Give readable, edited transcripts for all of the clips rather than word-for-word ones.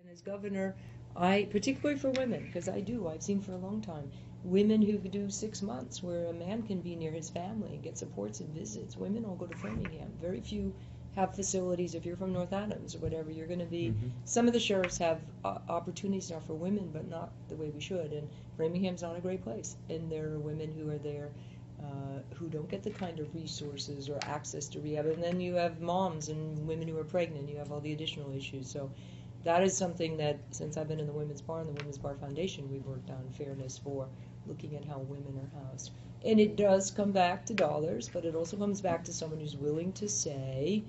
And as governor, I, particularly for women, because I've seen for a long time, women who do 6 months where a man can be near his family and get supports and visits. Women all go to Framingham. Very few have facilities. If you're from North Adams or whatever, you're going to be, some of the sheriffs have opportunities now for women, but not the way we should. And Framingham's not a great place. And there are women who are there who don't get the kind of resources or access to rehab. And then you have moms and women who are pregnant. You have all the additional issues. So that is something that, since I've been in the Women's Bar and the Women's Bar Foundation, we've worked on fairness for looking at how women are housed. And it does come back to dollars, but it also comes back to someone who's willing to say,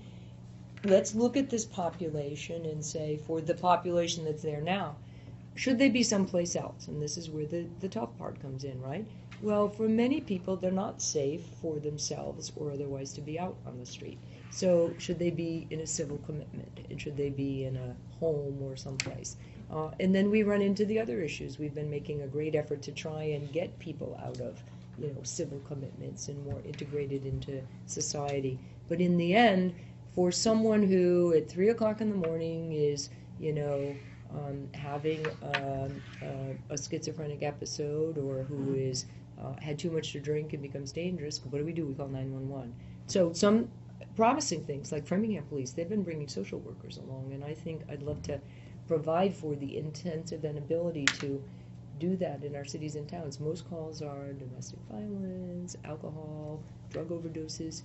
let's look at this population and say, for the population that's there now, should they be someplace else? And this is where the tough part comes in, right? Well, for many people, they're not safe for themselves or otherwise to be out on the street. So should they be in a civil commitment? And should they be in a home or someplace? And then we run into the other issues. We've been making a great effort to try and get people out of, civil commitments and more integrated into society. But in the end, for someone who at 3 o'clock in the morning is, having a schizophrenic episode, or who is had too much to drink and becomes dangerous, what do? We call 911. So some promising things like Framingham Police, they've been bringing social workers along, and I think I'd love to provide for the intensive and ability to do that in our cities and towns. Most calls are domestic violence, alcohol, drug overdoses.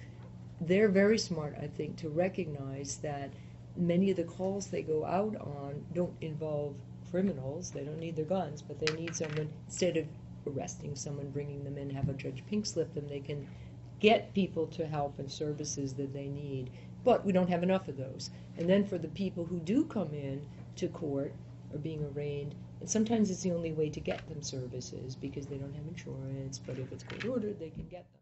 They're very smart, I think, to recognize that many of the calls they go out on don't involve criminals. They don't need their guns, but they need someone, instead of arresting someone, bringing them in, have a judge pink slip them, they can get people to help and services that they need. But we don't have enough of those. And then for the people who do come in to court or being arraigned, and sometimes it's the only way to get them services because they don't have insurance, but if it's court ordered, they can get them.